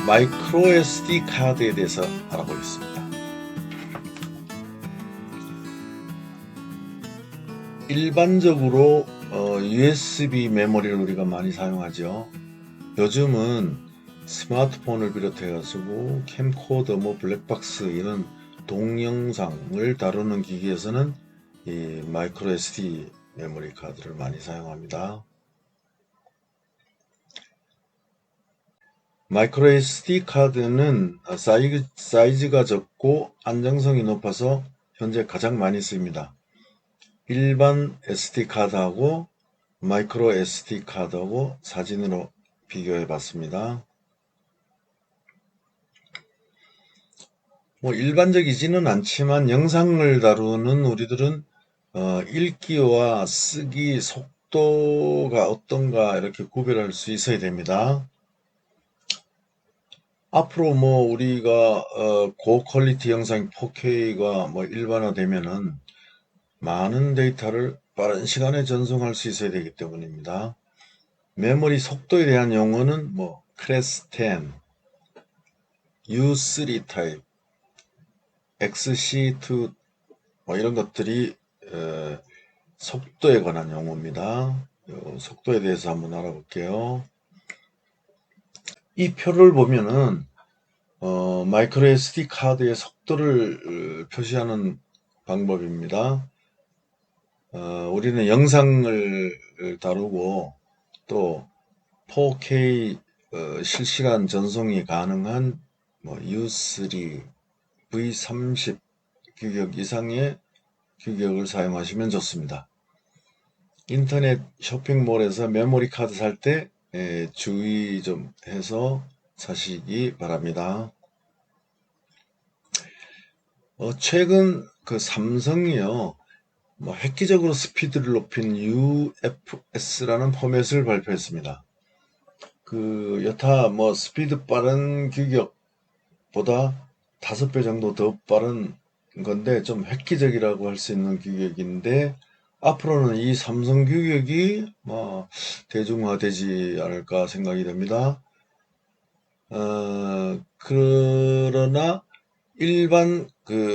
마이크로 SD 카드에 대해서 알아보겠습니다. 일반적으로 USB 메모리를 우리가 많이 사용하죠. 요즘은 스마트폰을 비롯해 가지고 캠코더, 블랙박스 이런 동영상을 다루는 기기에서는 이 마이크로 SD 메모리 카드를 많이 사용합니다. 마이크로 SD 카드는 사이즈가 적고 안정성이 높아서 현재 가장 많이 쓰입니다. 일반 SD 카드하고 마이크로 SD 카드하고 사진으로 비교해 봤습니다. 일반적이지는 않지만 영상을 다루는 우리들은 읽기와 쓰기 속도가 어떤가 이렇게 구별할 수 있어야 됩니다. 앞으로 우리가 고퀄리티 영상 4K가 일반화되면은 많은 데이터를 빠른 시간에 전송할 수 있어야 되기 때문입니다. 메모리 속도에 대한 용어는 클래스 10, U3 타입, XC2 이런 것들이 속도에 관한 용어입니다. 속도에 대해서 한번 알아볼게요. 이 표를 보면은 마이크로 SD 카드의 속도를 표시하는 방법입니다. 우리는 영상을 다루고 또 4K 실시간 전송이 가능한 U3, V30 규격 이상의 규격을 사용하시면 좋습니다. 인터넷 쇼핑몰에서 메모리 카드 살 때 주의 좀 해서 사시기 바랍니다. 최근 그 삼성이요, 획기적으로 스피드를 높인 UFS라는 포맷을 발표했습니다. 여타 스피드 빠른 규격보다 5배 정도 더 빠른 건데 좀 획기적이라고 할 수 있는 규격인데 앞으로는 이 삼성 규격이 대중화되지 않을까 생각이 됩니다. 그러나 일반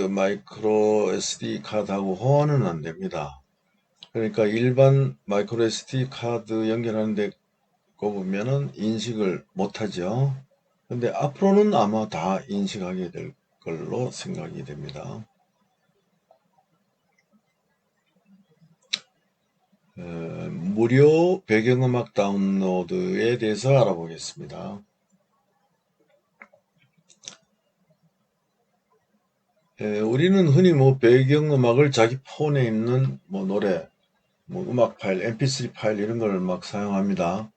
마이크로 SD 카드하고 호환은 안 됩니다. 그러니까 일반 마이크로 SD 카드 연결하는데 보면은 인식을 못하죠. 근데 앞으로는 아마 다 인식하게 될 걸로 생각이 됩니다. 무료 배경음악 다운로드에 대해서 알아보겠습니다. 우리는 흔히 배경음악을 자기 폰에 있는 노래, 음악 파일, mp3 파일 이런 걸 막 사용합니다.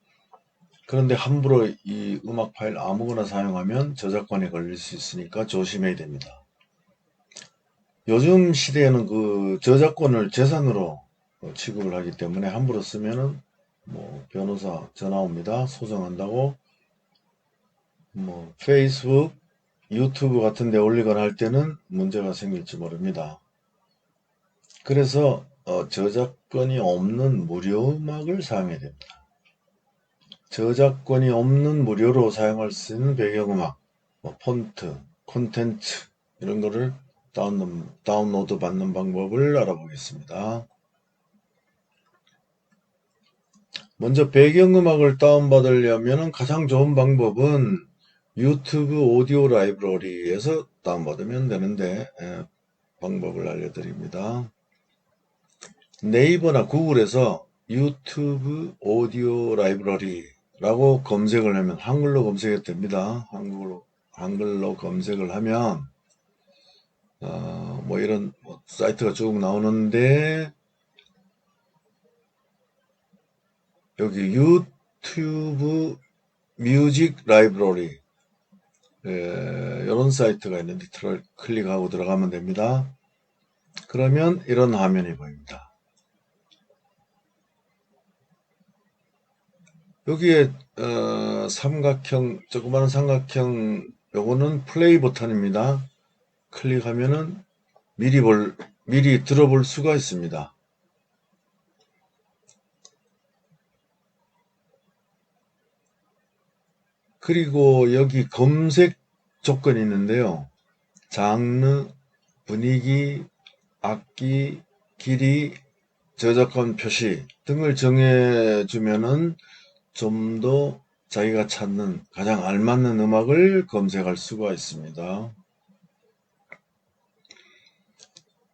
그런데 함부로 이 음악 파일 아무거나 사용하면 저작권에 걸릴 수 있으니까 조심해야 됩니다. 요즘 시대에는 그 저작권을 재산으로 취급을 하기 때문에 함부로 쓰면은 변호사 전화 옵니다. 소송한다고. 페이스북, 유튜브 같은 데 올리거나 할 때는 문제가 생길지 모릅니다. 그래서 저작권이 없는 무료 음악을 사용해야 됩니다. 저작권이 없는 무료로 사용할 수 있는 배경음악, 폰트, 콘텐츠 이런 거를 다운로드 받는 방법을 알아보겠습니다. 먼저 배경음악을 다운받으려면 가장 좋은 방법은 유튜브 오디오 라이브러리에서 다운받으면 되는데 방법을 알려드립니다. 네이버나 구글에서 유튜브 오디오 라이브러리라고 검색을 하면 한글로 검색해도 됩니다. 한글로 검색을 하면 이런 사이트가 쭉 나오는데 여기 유튜브 뮤직 라이브러리 이런 사이트가 있는데 클릭하고 들어가면 됩니다. 그러면 이런 화면이 보입니다. 여기에 삼각형, 조그마한 삼각형 요거는 플레이 버튼입니다. 클릭하면은 미리 들어볼 수가 있습니다. 그리고 여기 검색 조건이 있는데요. 장르, 분위기, 악기, 길이, 저작권 표시 등을 정해주면은 좀 더 자기가 찾는 가장 알맞는 음악을 검색할 수가 있습니다.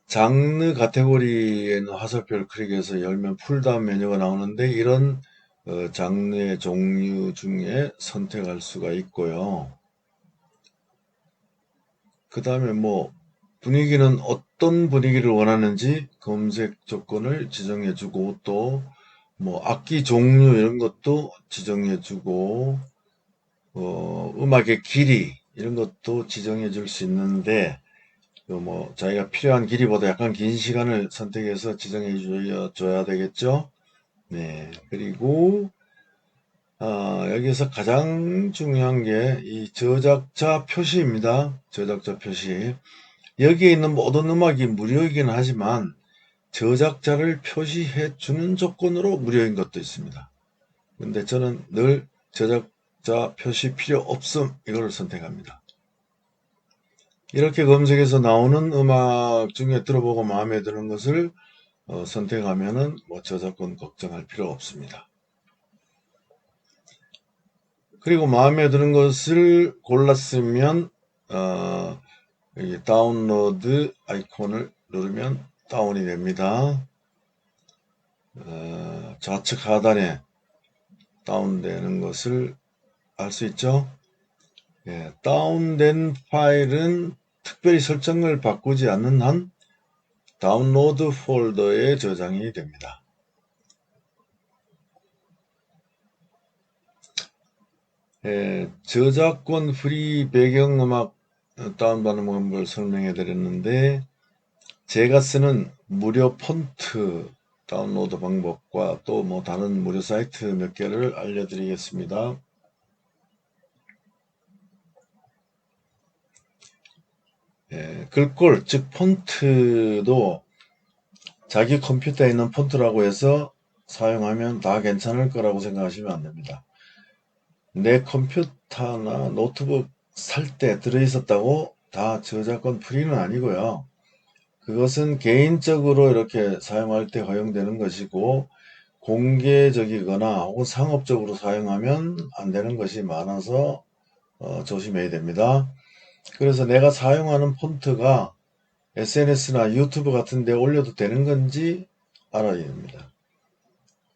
장르 카테고리에는 화살표를 클릭해서 열면 풀다운 메뉴가 나오는데 이런 장르의 종류 중에 선택할 수가 있고요. 그 다음에 뭐 분위기는 어떤 분위기를 원하는지 검색 조건을 지정해주고 또 뭐 악기 종류 이런 것도 지정해주고 음악의 길이 이런 것도 지정해 줄 수 있는데 뭐 자기가 필요한 길이보다 약간 긴 시간을 선택해서 지정해 줘야 되겠죠. 네. 그리고 여기서 가장 중요한 게 이 저작자 표시입니다. 저작자 표시. 여기에 있는 모든 음악이 무료이긴 하지만 저작자를 표시해 주는 조건으로 무료인 것도 있습니다. 근데 저는 늘 저작자 표시 필요 없음 이거를 선택합니다. 이렇게 검색해서 나오는 음악 중에 들어보고 마음에 드는 것을 선택하면은 뭐 저작권 걱정할 필요 없습니다. 그리고 마음에 드는 것을 골랐으면 여기 다운로드 아이콘을 누르면 다운이 됩니다. 좌측 하단에 다운되는 것을 알 수 있죠. 예, 다운된 파일은 특별히 설정을 바꾸지 않는 한 다운로드 폴더에 저장이 됩니다. 예, 저작권 프리 배경음악 다운받는 방법을 설명해 드렸는데 제가 쓰는 무료 폰트 다운로드 방법과 또 뭐 다른 무료 사이트 몇 개를 알려드리겠습니다. 예, 글꼴 즉 폰트도 자기 컴퓨터에 있는 폰트라고 해서 사용하면 다 괜찮을 거라고 생각하시면 안 됩니다. 내 컴퓨터나 노트북 살 때 들어있었다고 다 저작권 프리는 아니고요. 그것은 개인적으로 이렇게 사용할 때 허용되는 것이고 공개적이거나 혹은 상업적으로 사용하면 안 되는 것이 많아서 조심해야 됩니다. 그래서 내가 사용하는 폰트가 SNS나 유튜브 같은 데 올려도 되는 건지 알아야 됩니다.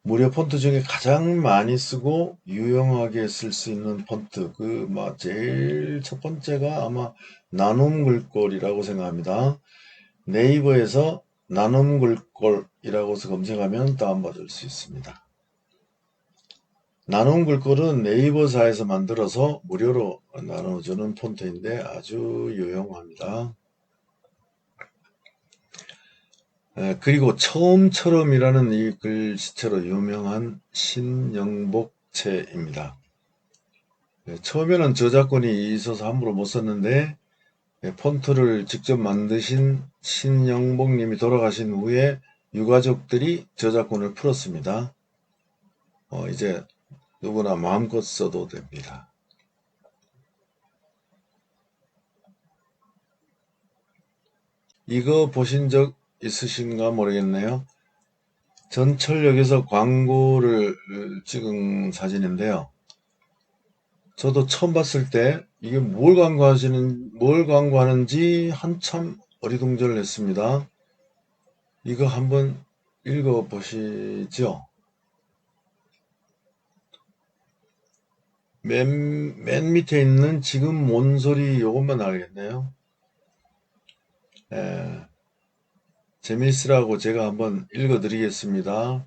무료 폰트 중에 가장 많이 쓰고 유용하게 쓸 수 있는 폰트 제일 첫 번째가 아마 나눔 글꼴이라고 생각합니다. 네이버에서 나눔 글꼴이라고 해서 검색하면 다운받을 수 있습니다. 나눔 글꼴은 네이버사에서 만들어서 무료로 나눠주는 폰트인데 아주 유용합니다. 그리고 처음처럼이라는 이 글씨체로 유명한 신영복체입니다. 처음에는 저작권이 있어서 함부로 못 썼는데 폰트를 직접 만드신 신영복님이 돌아가신 후에 유가족들이 저작권을 풀었습니다. 이제 누구나 마음껏 써도 됩니다. 이거 보신 적 있으신가 모르겠네요. 전철역에서 광고를 찍은 사진인데요. 저도 처음 봤을 때 이게 뭘 광고하는지 한참 어리둥절 했습니다. 이거 한번 읽어 보시죠. 맨 밑에 있는 지금 뭔 소리 요것만 알겠네요. 재미있으라고 제가 한번 읽어 드리겠습니다.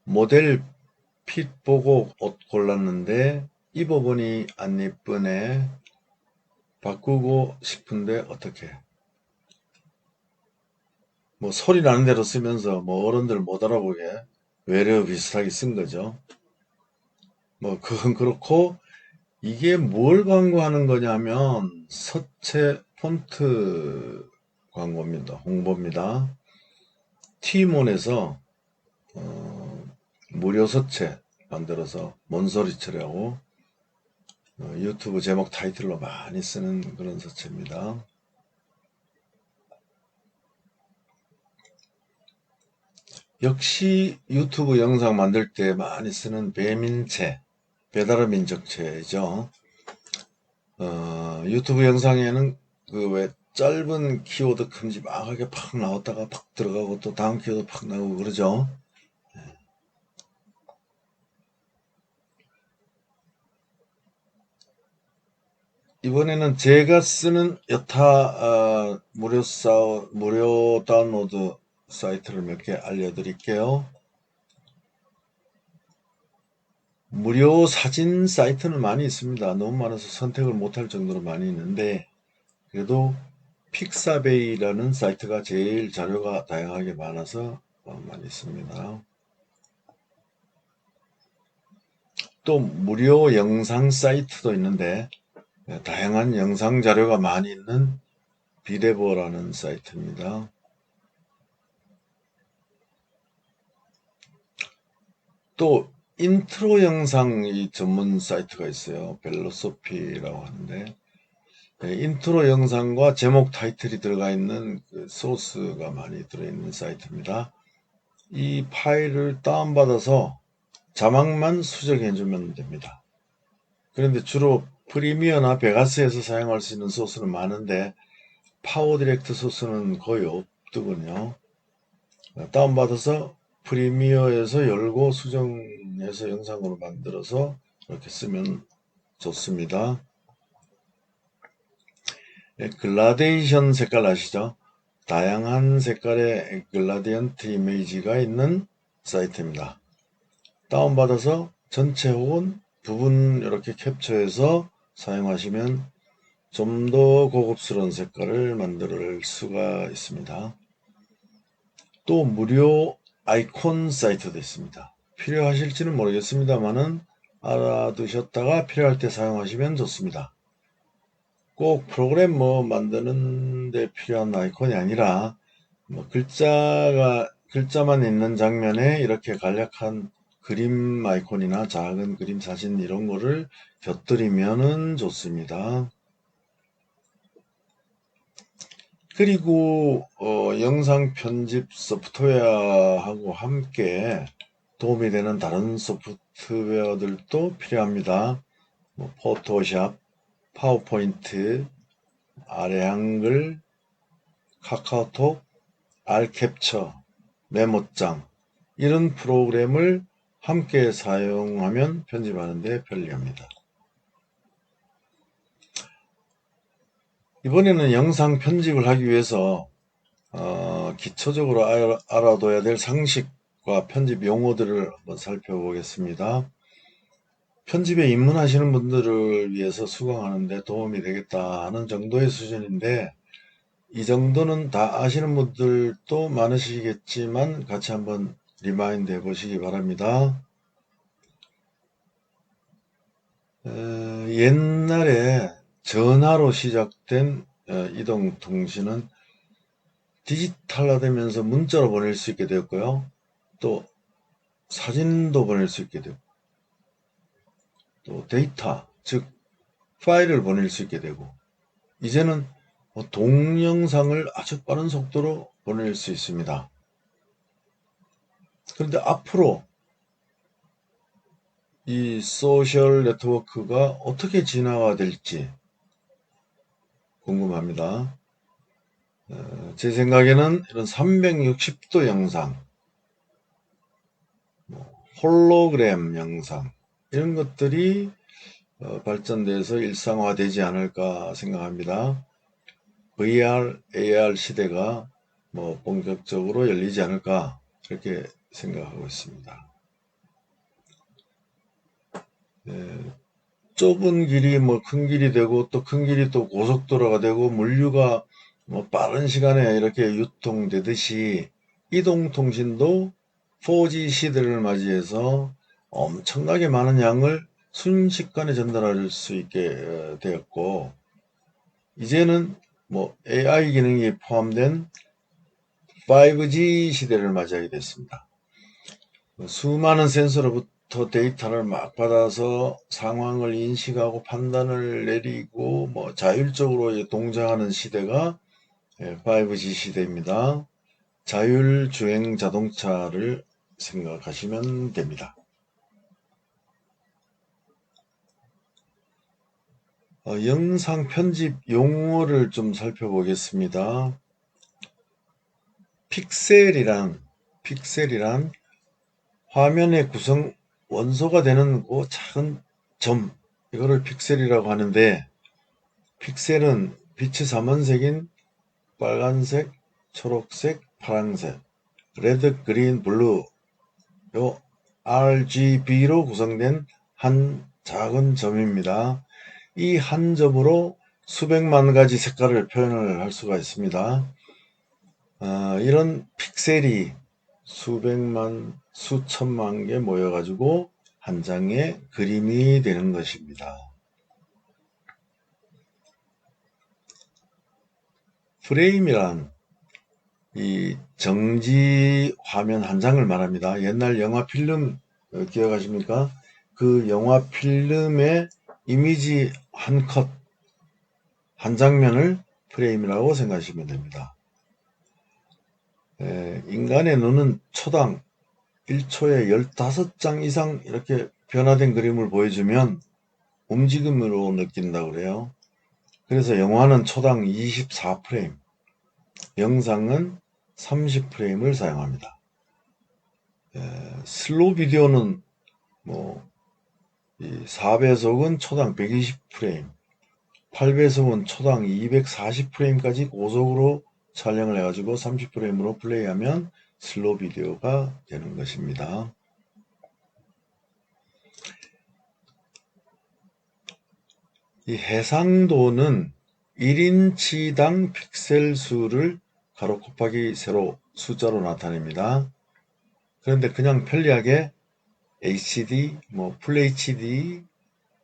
모델 핏 보고 옷 골랐는데 입어보니 안 예쁘네. 바꾸고 싶은데 어떻게? 뭐 소리 나는 대로 쓰면서 뭐 어른들 못 알아보게 외래어 비슷하게 쓴 거죠. 뭐 그건 그렇고 이게 뭘 광고하는 거냐면 서체 폰트 광고입니다. 홍보입니다. 티몬에서 무료 서체 만들어서 뭔소리 처리하고 유튜브 제목 타이틀로 많이 쓰는 그런 서체입니다. 역시 유튜브 영상 만들 때 많이 쓰는 배민체, 배달의 민족체죠. 유튜브 영상에는 그 왜 짧은 키워드 큼지막하게 팍 나왔다가 팍 들어가고 또 다음 키워드 팍 나오고 그러죠. 이번에는 제가 쓰는 여타 무료 다운로드 사이트를 몇 개 알려드릴게요. 무료 사진 사이트는 많이 있습니다. 너무 많아서 선택을 못할 정도로 많이 있는데 그래도 픽사베이라는 사이트가 제일 자료가 다양하게 많아서 많이 있습니다. 또 무료 영상 사이트도 있는데 다양한 영상 자료가 많이 있는 비데보라는 사이트입니다. 또 인트로 영상 전문 사이트가 있어요. 벨로소피라고 하는데 인트로 영상과 제목 타이틀이 들어가 있는 그 소스가 많이 들어있는 사이트입니다. 이 파일을 다운받아서 자막만 수정해주면 됩니다. 그런데 주로 프리미어나 베가스에서 사용할 수 있는 소스는 많은데 파워 디렉트 소스는 거의 없더군요. 다운받아서 프리미어에서 열고 수정해서 영상으로 만들어서 이렇게 쓰면 좋습니다. 글라데이션 색깔 아시죠? 다양한 색깔의 글라디언트 이미지가 있는 사이트입니다. 다운받아서 전체 혹은 부분 이렇게 캡처해서 사용하시면 좀 더 고급스러운 색깔을 만들 수가 있습니다. 또 무료 아이콘 사이트도 있습니다. 필요하실지는 모르겠습니다만은 알아두셨다가 필요할 때 사용하시면 좋습니다. 꼭 프로그램 만드는 데 필요한 아이콘이 아니라 글자만 있는 장면에 이렇게 간략한 그림 아이콘이나 작은 그림 사진 이런 거를 곁들이면은 좋습니다. 그리고 영상 편집 소프트웨어하고 함께 도움이 되는 다른 소프트웨어들도 필요합니다. 포토샵, 파워포인트, 아래 한글, 카카오톡, 알캡처, 메모장 이런 프로그램을 함께 사용하면 편집하는 데 편리합니다. 이번에는 영상 편집을 하기 위해서 기초적으로 알아둬야 될 상식과 편집 용어들을 한번 살펴보겠습니다. 편집에 입문하시는 분들을 위해서 수강하는 데 도움이 되겠다 하는 정도의 수준인데 이 정도는 다 아시는 분들도 많으시겠지만 같이 한번 리마인드 해보시기 바랍니다. 옛날에 전화로 시작된 이동통신은 디지털화되면서 문자로 보낼 수 있게 되었고요. 또 사진도 보낼 수 있게 되고 또 데이터, 즉 파일을 보낼 수 있게 되고 이제는 동영상을 아주 빠른 속도로 보낼 수 있습니다. 그런데 앞으로 이 소셜 네트워크가 어떻게 진화가 될지 궁금합니다. 제 생각에는 이런 360도 영상, 홀로그램 영상 이런 것들이 발전돼서 일상화되지 않을까 생각합니다. VR, AR 시대가 본격적으로 열리지 않을까 그렇게 생각하고 있습니다. 좁은 길이 큰 길이 되고 또 큰 길이 또 고속도로가 되고 물류가 빠른 시간에 이렇게 유통되듯이 이동통신도 4G 시대를 맞이해서 엄청나게 많은 양을 순식간에 전달할 수 있게 되었고 이제는 AI 기능이 포함된 5G 시대를 맞이하게 됐습니다. 수많은 데이터 데이터를 막 받아서 상황을 인식하고 판단을 내리고 뭐 자율적으로 동작하는 시대가 5G 시대입니다. 자율주행 자동차를 생각하시면 됩니다. 영상 편집 용어를 좀 살펴보겠습니다. 픽셀이란 화면의 구성 원소가 되는 그 작은 점, 이거를 픽셀이라고 하는데, 픽셀은 빛의 삼원색인 빨간색, 초록색, 파란색, 레드, 그린, 블루, 요 RGB로 구성된 한 작은 점입니다. 이 한 점으로 수백만 가지 색깔을 표현을 할 수가 있습니다. 이런 픽셀이 수백만, 수천만 개 모여가지고 한 장의 그림이 되는 것입니다. 프레임이란 이 정지 화면 한 장을 말합니다. 옛날 영화 필름 기억하십니까? 그 영화 필름의 이미지 한 컷, 한 장면을 프레임이라고 생각하시면 됩니다. 인간의 눈은 초당 1초에 15장 이상 이렇게 변화된 그림을 보여주면 움직임으로 느낀다고 그래요. 그래서 영화는 초당 24프레임, 영상은 30프레임을 사용합니다. 슬로우 비디오는 뭐 4배속은 초당 120프레임, 8배속은 초당 240프레임까지 고속으로 촬영을 해가지고 30프레임으로 플레이하면 슬로우 비디오가 되는 것입니다. 이 해상도는 1인치당 픽셀 수를 가로 곱하기 세로 숫자로 나타냅니다. 그런데 그냥 편리하게 HD, 뭐 FHD,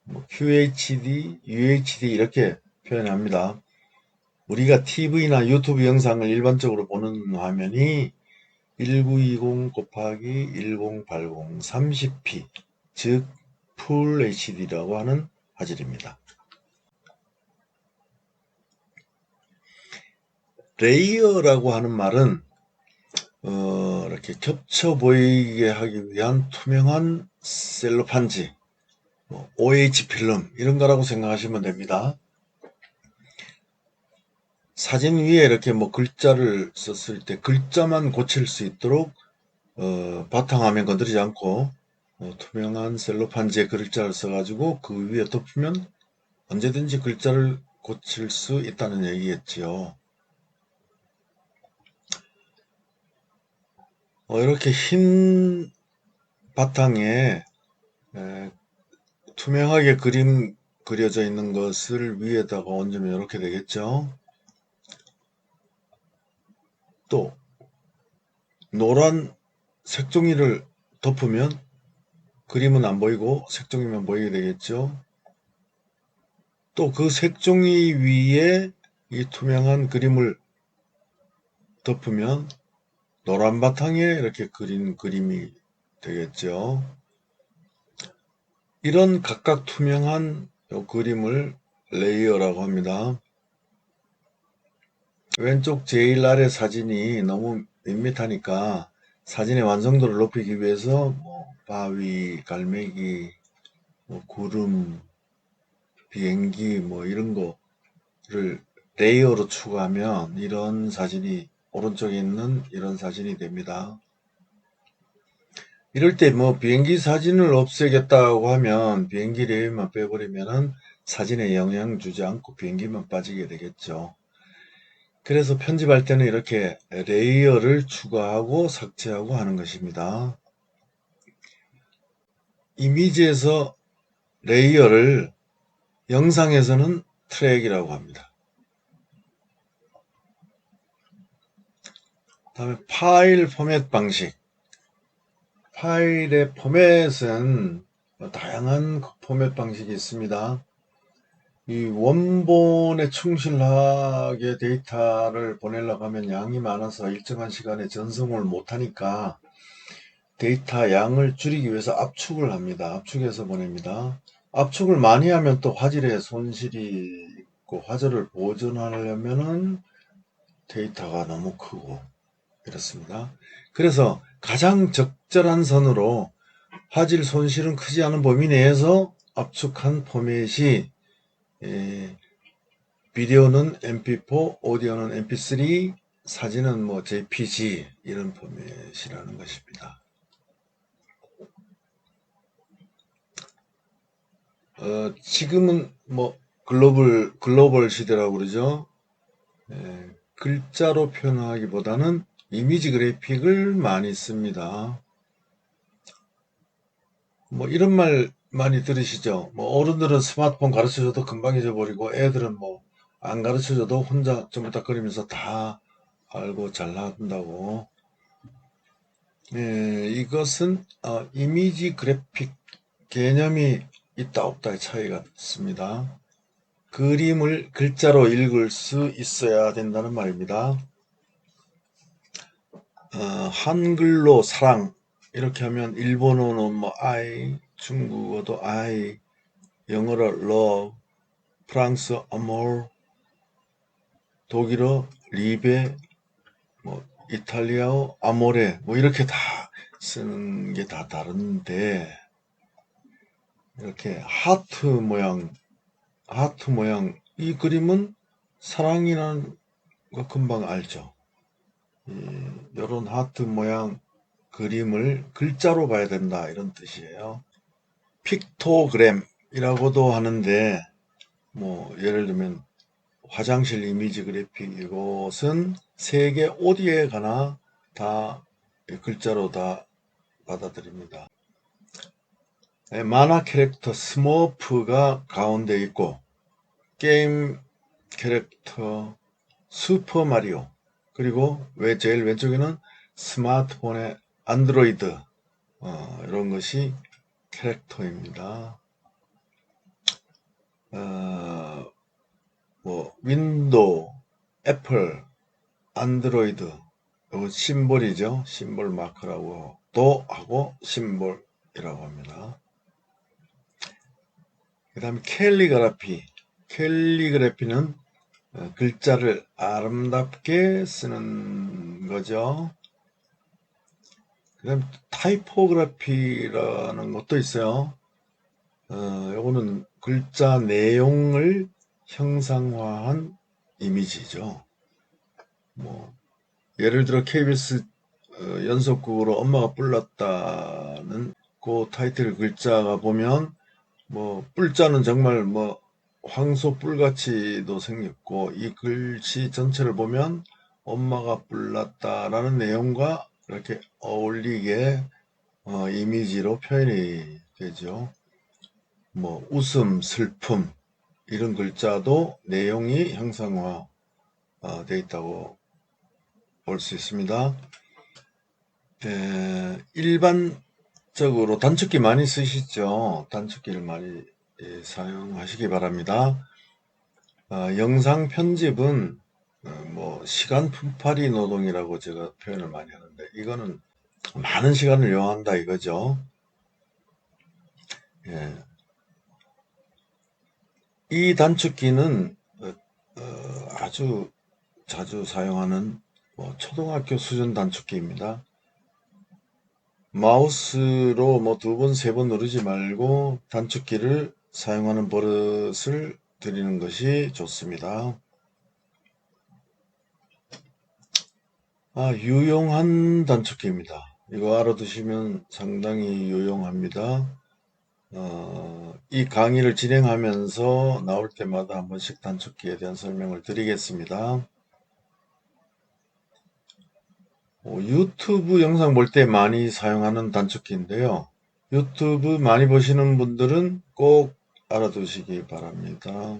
뭐 QHD, UHD 이렇게 표현합니다. 우리가 TV나 유튜브 영상을 일반적으로 보는 화면이 1920 곱하기 1080 30p, 즉 풀 HD라고 하는 화질입니다. 레이어라고 하는 말은 이렇게 겹쳐 보이게 하기 위한 투명한 셀로판지, OH 필름 이런 거라고 생각하시면 됩니다. 사진 위에 이렇게 뭐 글자를 썼을 때 글자만 고칠 수 있도록 바탕화면 건드리지 않고 투명한 셀로판지에 글자를 써가지고 그 위에 덮으면 언제든지 글자를 고칠 수 있다는 얘기겠지요. 이렇게 흰 바탕에 투명하게 그림 그려져 있는 것을 위에다가 얹으면 이렇게 되겠죠. 또 노란 색종이를 덮으면 그림은 안 보이고 색종이만 보이게 되겠죠. 또 그 색종이 위에 이 투명한 그림을 덮으면 노란 바탕에 이렇게 그린 그림이 되겠죠. 이런 각각 투명한 그림을 레이어라고 합니다. 왼쪽 제일 아래 사진이 너무 밋밋하니까 사진의 완성도를 높이기 위해서 바위, 갈매기, 구름, 비행기 이런 거를 레이어로 추가하면 이런 사진이 오른쪽에 있는 이런 사진이 됩니다. 이럴 때 비행기 사진을 없애겠다고 하면 비행기 레이어만 빼버리면은 사진에 영향 주지 않고 비행기만 빠지게 되겠죠. 그래서 편집할 때는 이렇게 레이어를 추가하고 삭제하고 하는 것입니다. 이미지에서 레이어를 영상에서는 트랙이라고 합니다. 다음에 파일 포맷 방식. 파일의 포맷은 다양한 포맷 방식이 있습니다. 이 원본에 충실하게 데이터를 보내려고 하면 양이 많아서 일정한 시간에 전송을 못하니까 데이터 양을 줄이기 위해서 압축을 합니다. 압축해서 보냅니다. 압축을 많이 하면 또 화질에 손실이 있고, 화질을 보존하려면은 데이터가 너무 크고 이렇습니다. 그래서 가장 적절한 선으로 화질 손실은 크지 않은 범위 내에서 압축한 포맷이 비디오는 mp4, 오디오는 mp3, 사진은 뭐 jpg 이런 포맷이라는 것입니다. 지금은 뭐 글로벌 시대라고 그러죠. 글자로 표현하기보다는 이미지 그래픽을 많이 씁니다. 뭐 이런 말 많이 들으시죠? 뭐 어른들은 스마트폰 가르쳐줘도 금방 잊어버리고 애들은 뭐 안 가르쳐줘도 혼자 쪼물딱거리면서 다 알고 잘한다고. 이것은 이미지 그래픽 개념이 있다 없다의 차이가 있습니다. 그림을 글자로 읽을 수 있어야 된다는 말입니다. 한글로 사랑 이렇게 하면 일본어는 뭐 I, 중국어도 I, 영어로 love, 프랑스 amour, 독일어 리베, 뭐 이탈리아어 아모레 뭐 이렇게 다 쓰는 게 다 다른데 이렇게 하트 모양 이 그림은 사랑이라는 거 금방 알죠. 이런 하트 모양 그림을 글자로 봐야 된다 이런 뜻이에요. 픽토그램이라고도 하는데 뭐 예를 들면 화장실 이미지 그래픽 이것은 세계 어디에 가나 다 글자로 다 받아들입니다. 만화 캐릭터 스머프가 가운데 있고 게임 캐릭터 슈퍼 마리오 그리고 왜 제일 왼쪽에는 스마트폰의 안드로이드 이런 것이 캐릭터입니다. 뭐 윈도우, 애플, 안드로이드 이거 심볼이죠. 심볼 마크라고 도 하고 심볼이라고 합니다. 그 다음에 캘리그래피는 글자를 아름답게 쓰는 거죠. 그 다음에 타이포그래피라는 것도 있어요. 요거는 글자 내용을 형상화한 이미지죠. 뭐 예를 들어 KBS 연속극으로 엄마가 뿔났다는 그 타이틀 글자가 보면 뭐 뿔자는 정말 뭐 황소 뿔같이도 생겼고 이 글씨 전체를 보면 엄마가 뿔났다라는 내용과 이렇게 어울리게 이미지로 표현이 되죠. 뭐 웃음, 슬픔 이런 글자도 내용이 형상화 되어 있다고 볼 수 있습니다. 일반적으로 단축키 많이 쓰시죠? 단축키를 많이 사용하시기 바랍니다. 영상 편집은 뭐 시간 품팔이 노동이라고 제가 표현을 많이 하는데 이거는 많은 시간을 요한다 이거죠. 이 단축키는 아주 자주 사용하는 초등학교 수준 단축키입니다. 마우스로 뭐 2번, 3번 누르지 말고 단축키를 사용하는 버릇을 들이는 것이 좋습니다. 유용한 단축키입니다. 이거 알아두시면 상당히 유용합니다. 이 강의를 진행하면서 나올 때마다 한 번씩 단축키에 대한 설명을 드리겠습니다. 유튜브 영상 볼 때 많이 사용하는 단축키인데요. 유튜브 많이 보시는 분들은 꼭 알아두시기 바랍니다.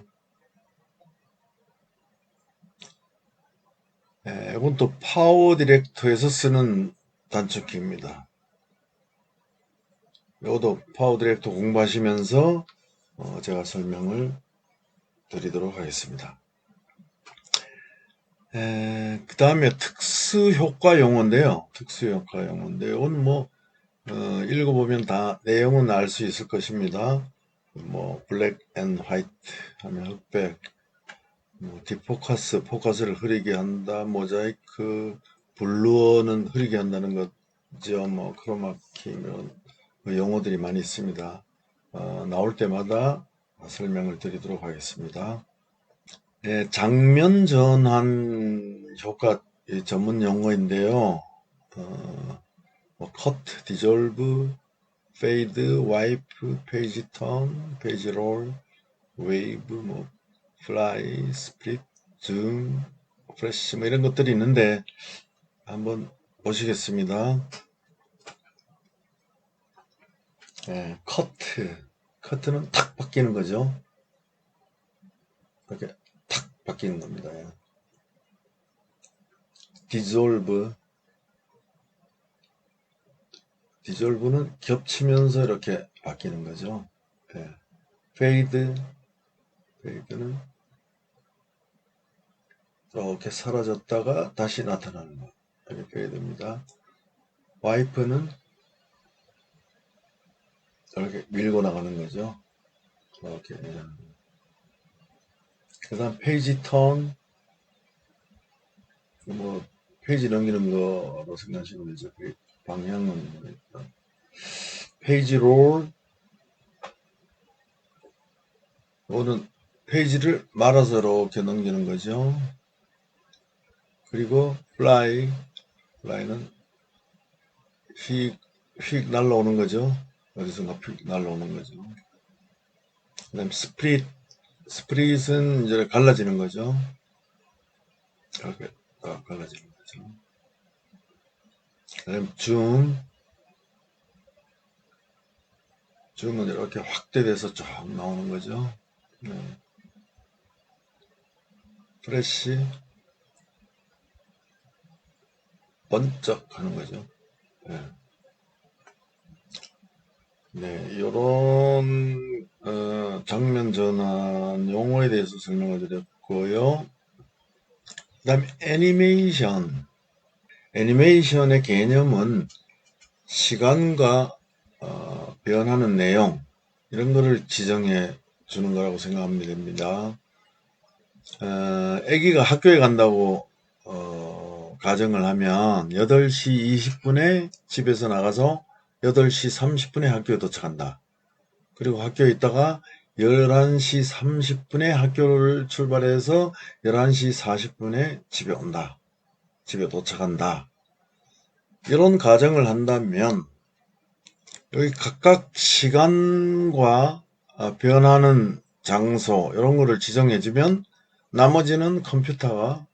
이건 또 파워 디렉터에서 쓰는 단축키입니다. 이것도 파워 디렉터 공부하시면서 제가 설명을 드리도록 하겠습니다. 그 다음에 특수효과 용어인데요. 이건 뭐 읽어보면 다 내용은 알 수 있을 것입니다. 뭐 블랙 앤 화이트 하면 흑백, 뭐 디포커스, 포커스를 흐리게 한다, 모자이크, 블루어는 흐리게 한다는 거죠. 뭐 크로마키 이런 용어들이 많이 있습니다. 나올 때마다 설명을 드리도록 하겠습니다. 네, 장면 전환 효과 전문 용어인데요. 뭐 컷, 디졸브, 페이드, 와이프, 페이지 턴, 페이지 롤, 웨이브, 뭐 플라이, 스플릿, 줌, 프레시 뭐 이런 것들이 있는데 한번 보시겠습니다. 네, 커트는 탁 바뀌는 거죠. 이렇게 탁 바뀌는 겁니다. 디졸브는 겹치면서 이렇게 바뀌는 거죠. 네. 페이드는 이렇게 사라졌다가 다시 나타나는 거. 이렇게 페이드입니다. 와이프는 이렇게 밀고 나가는 거죠. 이렇게. 그 다음 페이지 턴, 뭐 페이지 넘기는 거로 생각하시면 되죠. 방향은 페이지 롤, 이거는 페이지를 말아서 이렇게 넘기는 거죠. 그리고 플라이는 휙 날라오는 거죠. 어디선가 휙 날라오는 거죠. 그 다음 스프릿은 이제 갈라지는 거죠. 이렇게 갈라지는 거죠. 그 다음 줌은 이렇게 확대돼서 쭉 나오는 거죠. 네. 프레시 번쩍 하는 거죠. 네. 네, 이런 장면 전환 용어에 대해서 설명을 드렸고요. 그 다음에 애니메이션의 개념은 시간과 변하는 내용 이런 거를 지정해 주는 거라고 생각하면 됩니다. 아기가 학교에 간다고 가정을 하면 8시 20분에 집에서 나가서 8시 30분에 학교에 도착한다. 그리고 학교에 있다가 11시 30분에 학교를 출발해서 11시 40분에 집에 온다. 집에 도착한다. 이런 가정을 한다면 여기 각각 시간과 변하는 장소 이런 거를 지정해주면 나머지는 컴퓨터가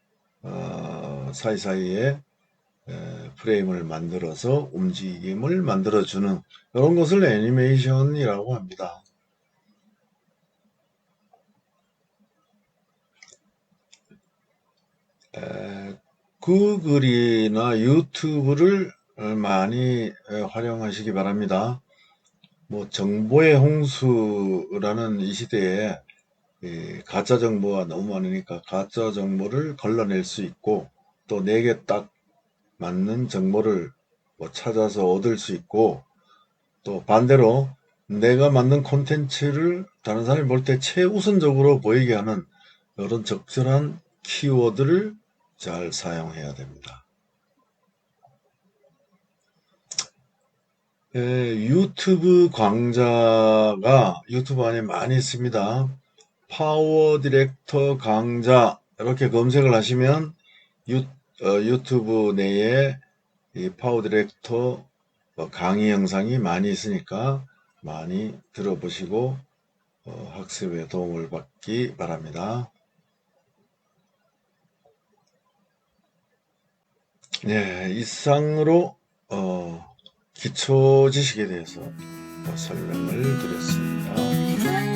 사이사이에 프레임을 만들어서 움직임을 만들어주는 이런 것을 애니메이션이라고 합니다. 구글이나 유튜브를 많이 활용하시기 바랍니다. 뭐 정보의 홍수라는 이 시대에 가짜 정보가 너무 많으니까 가짜 정보를 걸러낼 수 있고 또 내게 딱 맞는 정보를 뭐 찾아서 얻을 수 있고 또 반대로 내가 만든 콘텐츠를 다른 사람이 볼 때 최우선적으로 보이게 하는 이런 적절한 키워드를 잘 사용해야 됩니다. 유튜브 강좌가 유튜브 안에 많이 있습니다. 파워 디렉터 강좌 이렇게 검색을 하시면 유튜브 내에 이 파워 디렉터 강의 영상이 많이 있으니까 많이 들어보시고 학습에 도움을 받기 바랍니다. 네, 이상으로 기초 지식에 대해서 설명을 드렸습니다.